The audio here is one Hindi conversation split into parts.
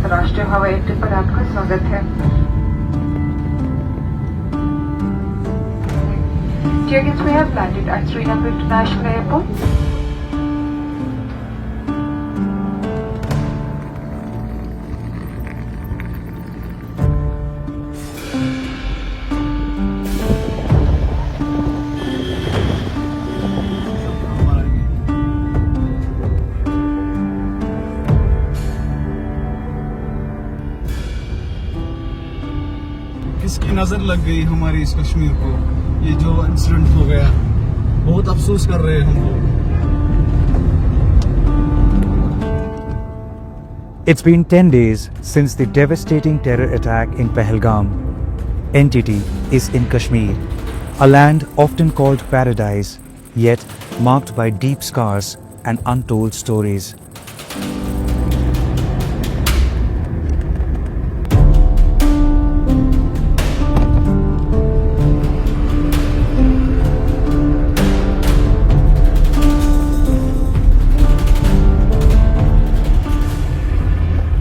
अंतर्राष्ट्रीय हवाई अड्डे पर आपका स्वागत है। Dear guests, we have landed at Srinagar International Airport. किसकी नजर लग गई हमारी इस कश्मीर को, ये जो इंसिडेंट हो गया, बहुत अफसोस कर रहे हैं हम लोग। It's been 10 days since the devastating terror attack in Pahalgam. NTT is in Kashmir, a land often called paradise, yet marked by deep scars and untold stories.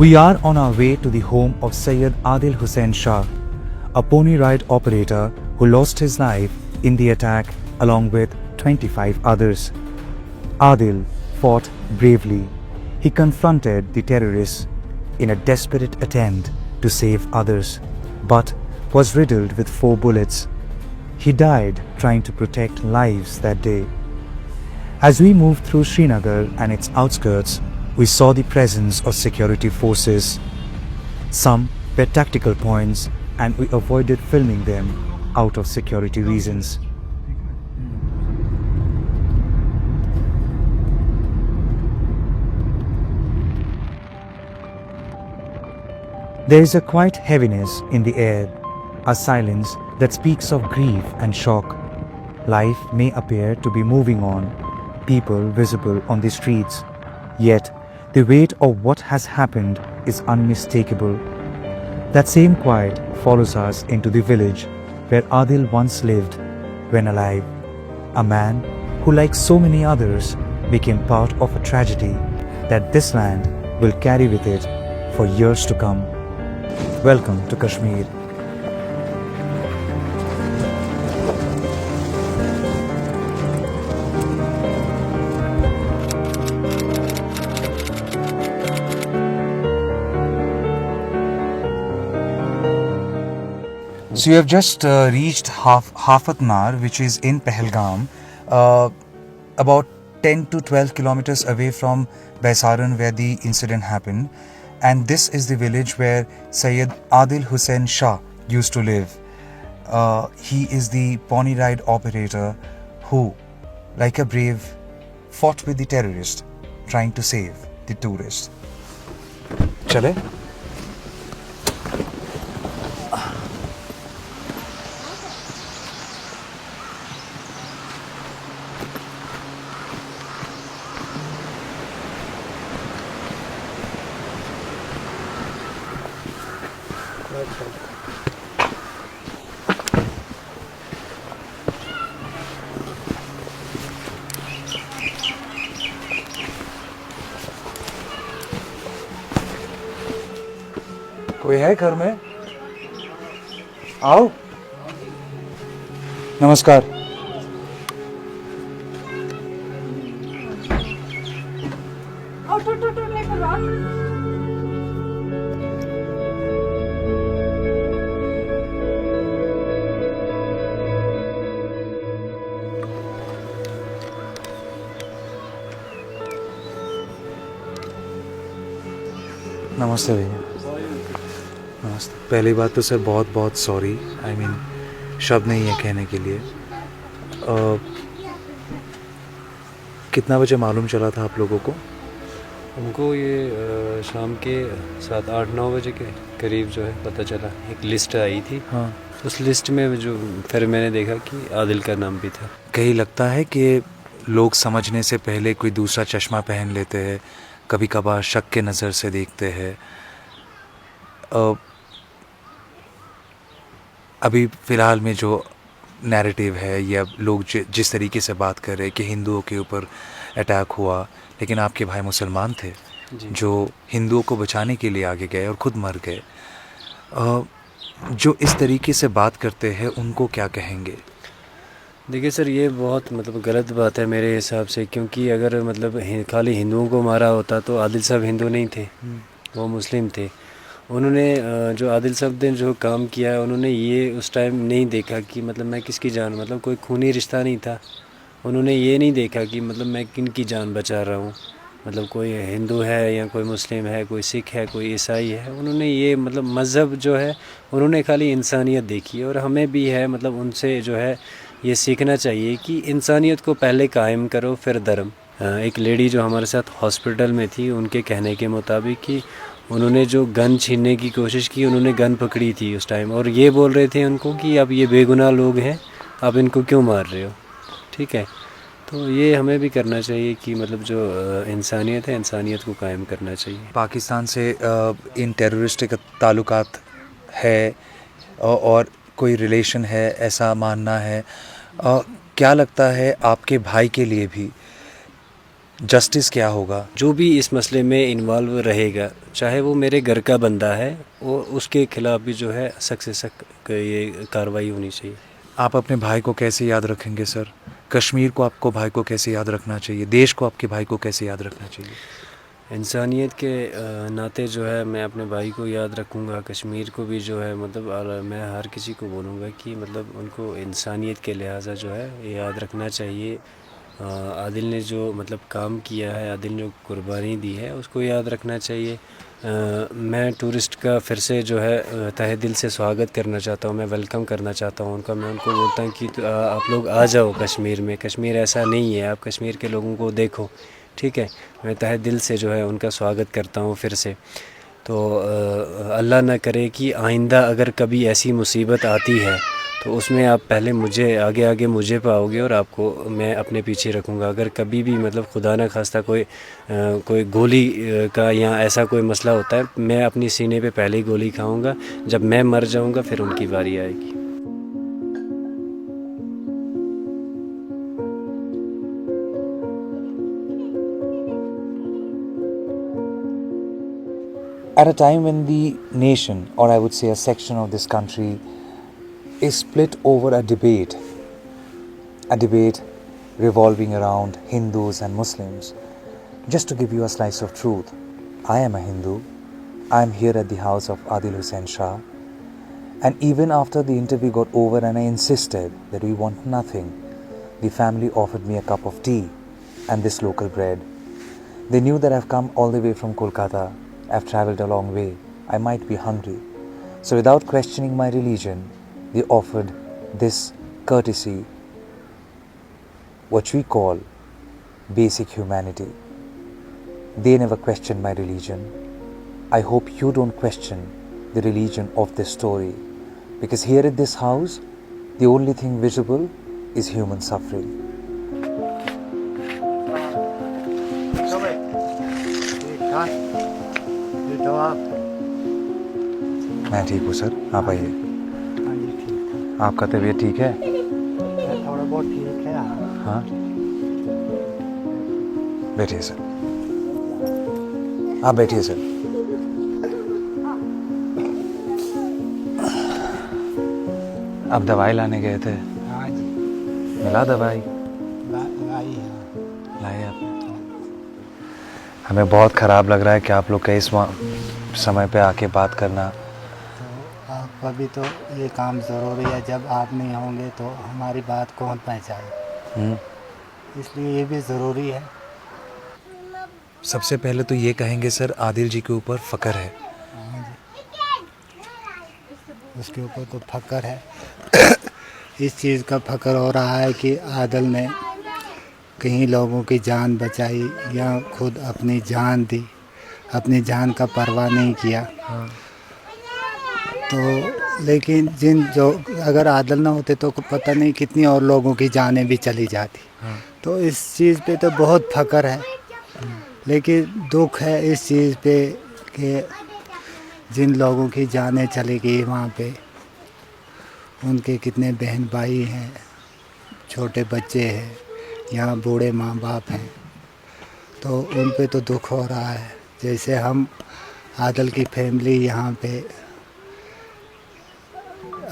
We are on our way to the home of Syed Adil Hussain Shah, a pony ride operator who lost his life in the attack along with 25 others. Adil fought bravely. He confronted the terrorists in a desperate attempt to save others, but was riddled with 4 bullets. He died trying to protect lives that day. As we moved through Srinagar and its outskirts, we saw the presence of security forces. Some were tactical points and we avoided filming them out of security reasons. There is a quiet heaviness in the air, a silence that speaks of grief and shock. Life may appear to be moving on, people visible on the streets, yet the weight of what has happened is unmistakable. That same quiet follows us into the village where Adil once lived when alive. A man who, like so many others, became part of a tragedy that this land will carry with it for years to come. Welcome to Kashmir. So you have just reached Hafatnar, which is in Pahalgam, about 10 to 12 kilometers away from Baisaran where the incident happened. And this is the village where Syed Adil Hussain Shah used to live. He is the pony ride operator who, like a brave, fought with the terrorists, trying to save the tourists. Chale? कोई है घर में? आओ। नमस्कार। नमस्ते भैया। नमस्ते। पहली बात तो सर बहुत बहुत सॉरी, आई मीन शब्द नहीं है कहने के लिए। कितना बजे मालूम चला था आप लोगों को? हमको ये शाम के 7-8-9 बजे के करीब जो है पता चला। एक लिस्ट आई थी, हाँ, उस लिस्ट में जो फिर मैंने देखा कि आदिल का नाम भी था। कहीं लगता है कि लोग समझने से पहले कोई दूसरा चश्मा पहन लेते हैं, कभी कभार शक के नज़र से देखते हैं। अभी फ़िलहाल में जो नैरेटिव है या लोग जिस तरीके से बात कर रहे हैं कि हिंदुओं के ऊपर अटैक हुआ, लेकिन आपके भाई मुसलमान थे, जी। जो हिंदुओं को बचाने के लिए आगे गए और खुद मर गए, जो इस तरीके से बात करते हैं उनको क्या कहेंगे? देखिए सर, ये बहुत मतलब गलत बात है मेरे हिसाब से, क्योंकि अगर मतलब खाली हिंदुओं को मारा होता तो आदिल साहब हिंदू नहीं थे, वो मुस्लिम थे। उन्होंने जो आदिल साहब ने जो काम किया है, उन्होंने ये उस टाइम नहीं देखा कि मतलब मैं किसकी जान, मतलब कोई खूनी रिश्ता नहीं था। उन्होंने ये नहीं देखा कि मतलब मैं किन की जान बचा रहा हूँ, मतलब कोई हिंदू है या कोई मुस्लिम है, कोई सिख है, कोई ईसाई है। उन्होंने ये मतलब मज़हब जो है, उन्होंने खाली इंसानियत देखी है। और हमें भी है मतलब उनसे जो है ये सीखना चाहिए कि इंसानियत को पहले कायम करो फिर धर्म। एक लेडी जो हमारे साथ हॉस्पिटल में थी, उनके कहने के मुताबिक कि उन्होंने जो गन छीनने की कोशिश की, उन्होंने गन पकड़ी थी उस टाइम, और ये बोल रहे थे उनको कि अब ये बेगुनाह लोग हैं, आप इनको क्यों मार रहे हो। ठीक है, तो ये हमें भी करना चाहिए कि मतलब जो इंसानियत है, इंसानियत को कायम करना चाहिए। पाकिस्तान से इन टेररिस्टिक ताल्लुकात है और कोई रिलेशन है, ऐसा मानना है। क्या लगता है आपके भाई के लिए भी जस्टिस क्या होगा? जो भी इस मसले में इन्वॉल्व रहेगा, चाहे वो मेरे घर का बंदा है, वो उसके खिलाफ भी जो है सख्त से सख्त ये कार्रवाई होनी चाहिए। आप अपने भाई को कैसे याद रखेंगे सर? कश्मीर को आपको भाई को कैसे याद रखना चाहिए? देश को आपके भाई को कैसे याद रखना चाहिए? इंसानियत के नाते जो है मैं अपने भाई को याद रखूँगा, कश्मीर को भी जो है मतलब, और मैं हर किसी को बोलूँगा कि मतलब उनको इंसानियत के लिहाजा जो है ये याद रखना चाहिए। आदिल ने जो मतलब काम किया है, आदिल ने जो कुर्बानी दी है, उसको याद रखना चाहिए। मैं टूरिस्ट का फिर से जो है तहे दिल से स्वागत करना चाहता हूँ, मैं वेलकम करना चाहता हूँ उनका। मैं उनको बोलता हूँ कि आप लोग आ जाओ कश्मीर में, कश्मीर ऐसा नहीं है, आप कश्मीर के लोगों को देखो। ठीक है, मैं तहे दिल से जो है उनका स्वागत करता हूँ फिर से। तो अल्लाह ना करे कि आइंदा अगर कभी ऐसी मुसीबत आती है तो उसमें आप पहले मुझे आगे मुझे पाओगे और आपको मैं अपने पीछे रखूँगा। अगर कभी भी मतलब खुदा न खास्ता कोई गोली का या ऐसा कोई मसला होता है, मैं अपनी सीने पे पहले ही गोली खाऊँगा। जब मैं मर जाऊँगा फिर उनकी बारी आएगी। At a time when the nation, or I would say a section of this country, is split over a debate revolving around Hindus and Muslims. Just to give you a slice of truth, I am a Hindu. I am here at the house of Adil Hussain Shah, and even after the interview got over and I insisted that we want nothing, the family offered me a cup of tea and this local bread. They knew that I've come all the way from Kolkata. I've travelled a long way. I might be hungry. So without questioning my religion, they offered this courtesy, what we call basic humanity. They never questioned my religion. I hope you don't question the religion of this story, because here at this house, the only thing visible is human suffering. मैं ठीक हूँ सर, आप आइए। आपका तबीयत ठीक है? थोड़ा बहुत ठीक है। हाँ, बैठिए सर, आप बैठिए सर। अब दवाई लाने गए थे, हाँ जी, मिला दवाई? लाई है। लाई आपने? हमें बहुत ख़राब लग रहा है कि आप लोग का इस समय पे आके बात करना। तो आपका भी तो ये काम ज़रूरी है, जब आप नहीं होंगे तो हमारी बात कौन पहुँचाए, इसलिए ये भी ज़रूरी है। सबसे पहले तो ये कहेंगे सर, आदिल जी के ऊपर फ़क्र है। हाँ जी, उसके ऊपर तो फ़क्र है। इस चीज़ का फ़क्र हो रहा है कि आदिल ने कहीं लोगों की जान बचाई या खुद अपनी जान दी, अपनी जान का परवाह नहीं किया। तो लेकिन जो अगर आदिल ना होते तो पता नहीं कितनी और लोगों की जानें भी चली जाती। तो इस चीज़ पे तो बहुत फ़क्र है, लेकिन दुख है इस चीज़ पे कि जिन लोगों की जानें चली गई वहाँ पे, उनके कितने बहन भाई हैं, छोटे बच्चे हैं, यहाँ बूढ़े माँ बाप हैं, तो उन पे तो दुख हो रहा है। जैसे हम आदिल की फैमिली यहाँ पे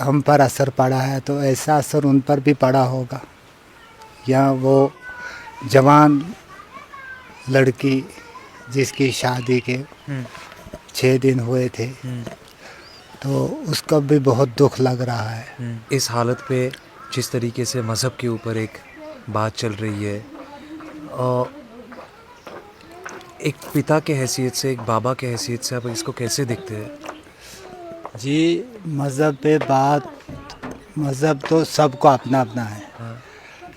हम पर असर पड़ा है, तो ऐसा असर उन पर भी पड़ा होगा। या वो जवान लड़की जिसकी शादी के 6 दिन हुए थे, तो उसका भी बहुत दुख लग रहा है। इस हालत पे जिस तरीके से मज़हब के ऊपर एक बात चल रही है, एक पिता के हैसियत से, एक बाबा के हैसियत से आप इसको कैसे देखते हैं? जी, मज़हब पे बात, मज़हब तो सबको अपना अपना है,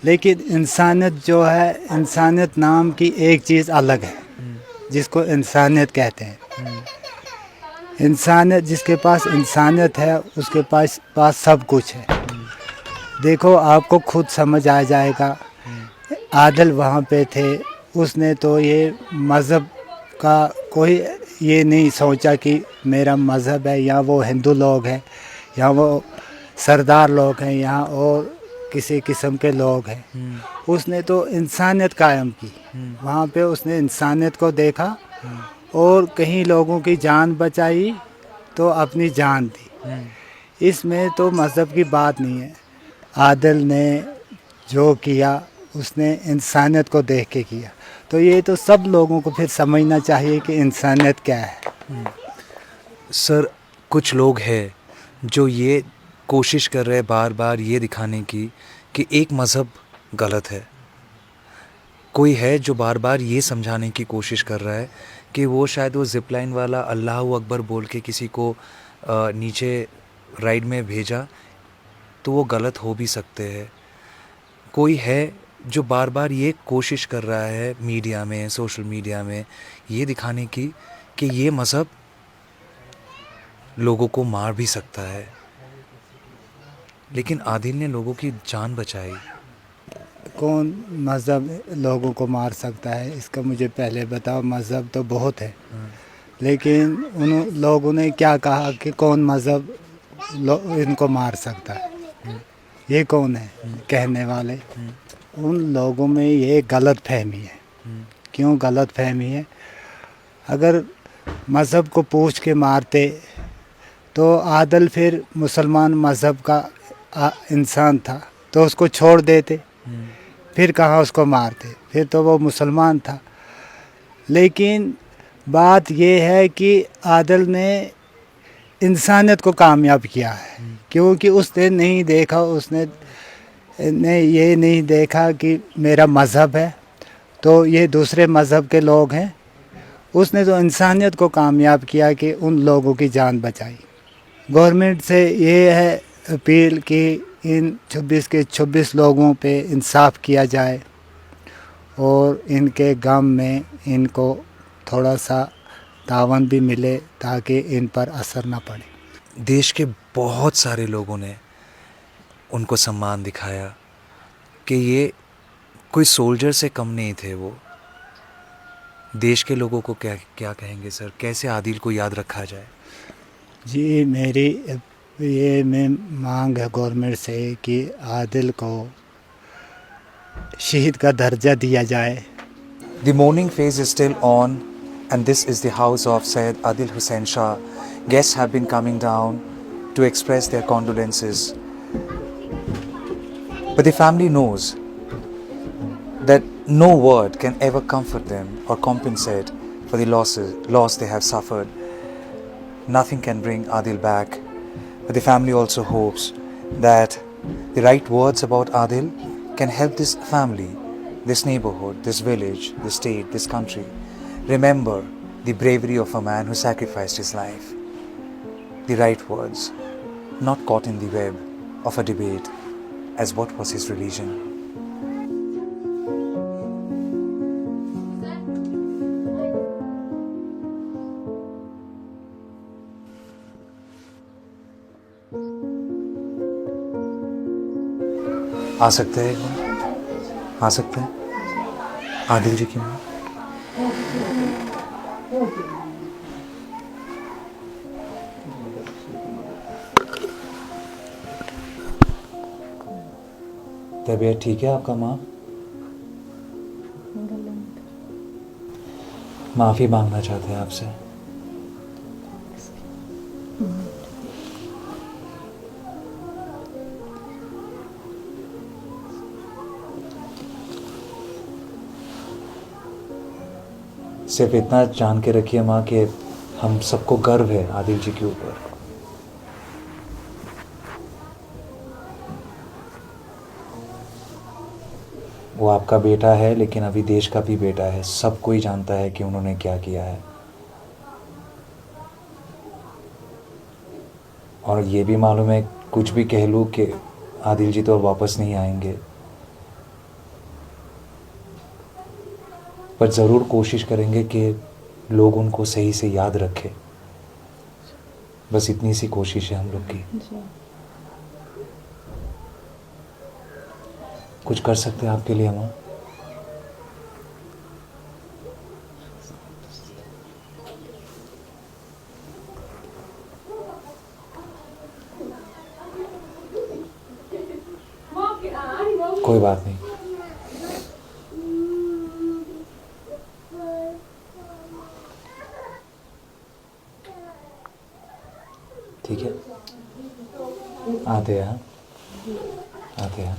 लेकिन इंसानियत जो है, इंसानियत नाम की एक चीज़ अलग है जिसको इंसानियत कहते हैं। इंसानियत, जिसके पास इंसानियत है उसके पास सब कुछ है। देखो, आपको खुद समझ आ जाएगा। आदिल वहाँ पे थे, उसने तो ये मज़हब का कोई ये नहीं सोचा कि मेरा मज़हब है या वो हिंदू लोग हैं या वो सरदार लोग हैं या और किसी किस्म के लोग हैं। उसने तो इंसानियत कायम की। वहाँ पे उसने इंसानियत को देखा और कहीं लोगों की जान बचाई तो अपनी जान दी। इसमें तो मज़हब की बात नहीं है। आदिल ने जो किया उसने इंसानियत को देख के किया, तो ये तो सब लोगों को फिर समझना चाहिए कि इंसानियत क्या है। सर, कुछ लोग हैं जो ये कोशिश कर रहे हैं बार बार ये दिखाने की कि एक मज़हब गलत है। कोई है जो बार बार ये समझाने की कोशिश कर रहा है कि वो शायद वो ज़िपलाइन वाला अल्लाह अकबर बोल के किसी को नीचे राइड में भेजा तो वो गलत हो भी सकते हैं। कोई है जो बार बार ये कोशिश कर रहा है मीडिया में, सोशल मीडिया में ये दिखाने की कि ये मज़हब लोगों को मार भी सकता है, लेकिन आदिल ने लोगों की जान बचाई। कौन मज़हब लोगों को मार सकता है, इसका मुझे पहले बताओ। मज़हब तो बहुत है, लेकिन उन लोगों ने क्या कहा कि कौन मज़हब इनको मार सकता है? ये कौन है कहने वाले? उन लोगों में ये गलत फहमी है। क्यों गलत फहमी है? अगर मज़हब को पूछ के मारते तो आदिल फिर मुसलमान मज़हब का इंसान था, तो उसको छोड़ देते, फिर कहाँ उसको मारते, फिर तो वो मुसलमान था। लेकिन बात ये है कि आदिल ने इंसानियत को कामयाब किया है, क्योंकि उसने नहीं देखा, उसने ये नहीं देखा कि मेरा मज़हब है तो ये दूसरे मज़हब के लोग हैं। उसने तो इंसानियत को कामयाब किया कि उन लोगों की जान बचाई। गवर्नमेंट से ये है अपील कि इन 26 के 26 लोगों पे इंसाफ किया जाए और इनके गम में इनको थोड़ा सा तावन भी मिले ताकि इन पर असर ना पड़े। देश के बहुत सारे लोगों ने उनको सम्मान दिखाया कि ये कोई सोल्जर से कम नहीं थे। वो देश के लोगों को क्या कहेंगे सर, कैसे आदिल को याद रखा जाए? जी, मेरी ये मैं मांग है गवर्नमेंट से कि आदिल को शहीद का दर्जा दिया जाए। The mourning phase is still on, and this is the house of Syed Adil Hussain Shah. Guests have been coming down to express their condolences. But the family knows that no word can ever comfort them or compensate for the loss they have suffered. Nothing can bring Adil back. But the family also hopes that the right words about Adil can help this family, this neighborhood, this village, this state, this country remember the bravery of a man who sacrificed his life. The right words, not caught in the web of a debate as what was his religion. आ सकते हैं, आ सकते हैं आदिल जी की माँ। तबीयत ठीक है आपका माँ? माफ़ी मांगना चाहते हैं आपसे। सिर्फ इतना जान के रखिए माँ कि हम सबको गर्व है आदिल जी के ऊपर। वो आपका बेटा है, लेकिन अभी देश का भी बेटा है। सब कोई जानता है कि उन्होंने क्या किया है। और ये भी मालूम है, कुछ भी कह लूँ कि आदिल जी तो अब वापस नहीं आएंगे, पर ज़रूर कोशिश करेंगे कि लोग उनको सही से याद रखें। बस इतनी सी कोशिश है हम लोग की। कुछ कर सकते हैं आपके लिए माँ? कोई बात नहीं। ठीक है, आते हैं, आते हैं।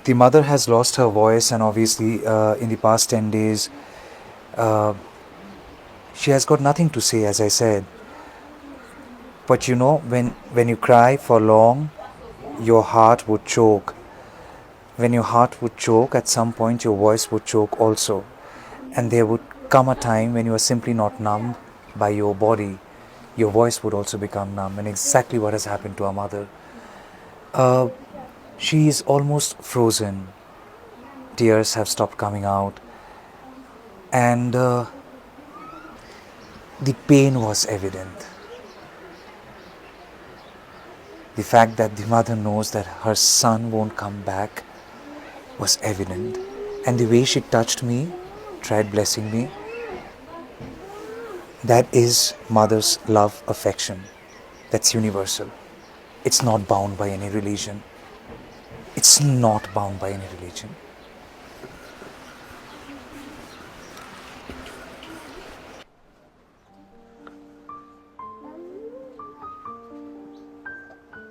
The mother has lost her voice, and obviously in the past 10 days she has got nothing to say, as I said. But you know, when you cry for long, your heart would choke. When your heart would choke, at some point your voice would choke also. And there would come a time when you are simply not numbed by your body. Your voice would also become numb, and exactly what has happened to our mother. She is almost frozen. Tears have stopped coming out. And the pain was evident. The fact that the mother knows that her son won't come back was evident. And the way she touched me, tried blessing me, that is mother's love, affection. That's universal. It's not bound by any religion. It's not bound by any religion.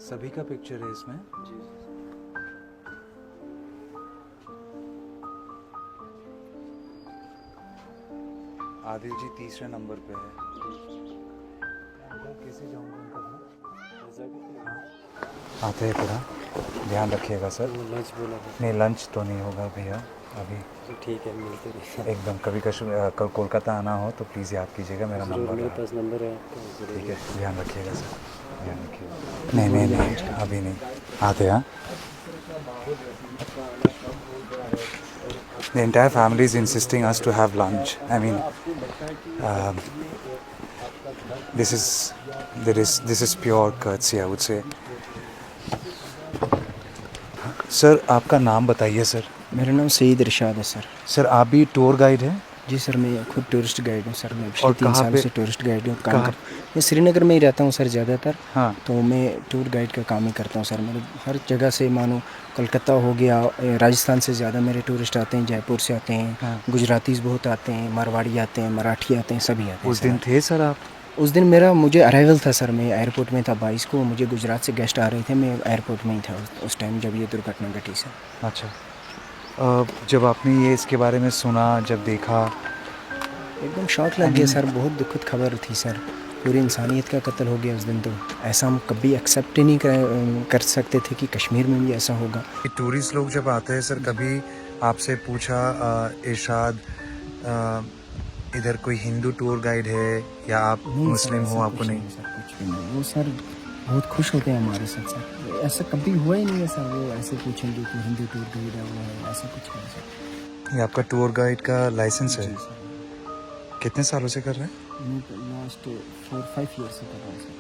सभी का पिक्चर है इसमें। आदिल जी तीसरे नंबर पे है। कैसे जाऊंगा उनका घर? आते हैं पूरा, ध्यान रखिएगा सर। लंच बोला नहीं, लंच तो नहीं होगा भैया अभी। ठीक है, मिलते हैं एकदम। कभी कल कोलकाता आना हो तो प्लीज़ याद कीजिएगा, मेरा नंबर मेरे है। पास नंबर है आपका। ठीक है, ध्यान रखिएगा सर, ध्यान रखिएगा। नहीं, अभी नहीं आते हैं। The entire family is insisting us to have lunch. I mean, this is pure courtesy, I would say. Sir, आपका नाम बताइए सर। मेरा नाम सईद इरशाद है सर। सर, आप भी टूर गाइड हैं? जी सर, मैं खुद टूरिस्ट गाइड हूँ सर। मैं और पिछले 3 साल से टूरिस्ट गाइड हूँ, काम कर। मैं श्रीनगर में ही रहता हूँ सर ज़्यादातर। हाँ। तो मैं टूर गाइड का काम ही करता हूँ सर। मतलब हर जगह से, मानो कलकत्ता हो गया, राजस्थान से ज़्यादा मेरे टूरिस्ट आते हैं, जयपुर से आते हैं। हाँ। गुजरातीज़ बहुत आते हैं, मारवाड़ी आते हैं, मराठी आते हैं, सभी आते हैं। उस दिन थे सर आप? उस दिन मुझे अराइवल था सर। मैं एयरपोर्ट में था 22 को। मुझे गुजरात से गेस्ट आ रहे थे, मैं एयरपोर्ट में ही था उस टाइम जब ये दुर्घटना घटी सर। अच्छा, जब आपने ये इसके बारे में सुना, जब देखा, एकदम शॉक लग गया सर। बहुत दुखद खबर थी सर। पूरी इंसानियत का कत्ल हो गया उस दिन। तो ऐसा हम कभी एक्सेप्ट ही नहीं कर सकते थे कि कश्मीर में भी ऐसा होगा। टूरिस्ट लोग जब आते हैं सर, कभी आपसे पूछा इरशाद इधर कोई हिंदू टूर गाइड है या आप मुस्लिम हो? आपको नहीं सर, कुछ भी नहीं। वो सर बहुत खुश होते हैं हमारे साथ सर। ऐसा कभी हुआ ही नहीं है सर। वो ऐसे पूछेंगे कि हिंदू टूर गाइड है, वो है, ऐसा कुछ नहीं सर। ये आपका टूर गाइड का लाइसेंस है? कितने सालों से कर रहे हैं? लास्ट 4-5 ईयर से कर रहा हूँ सर।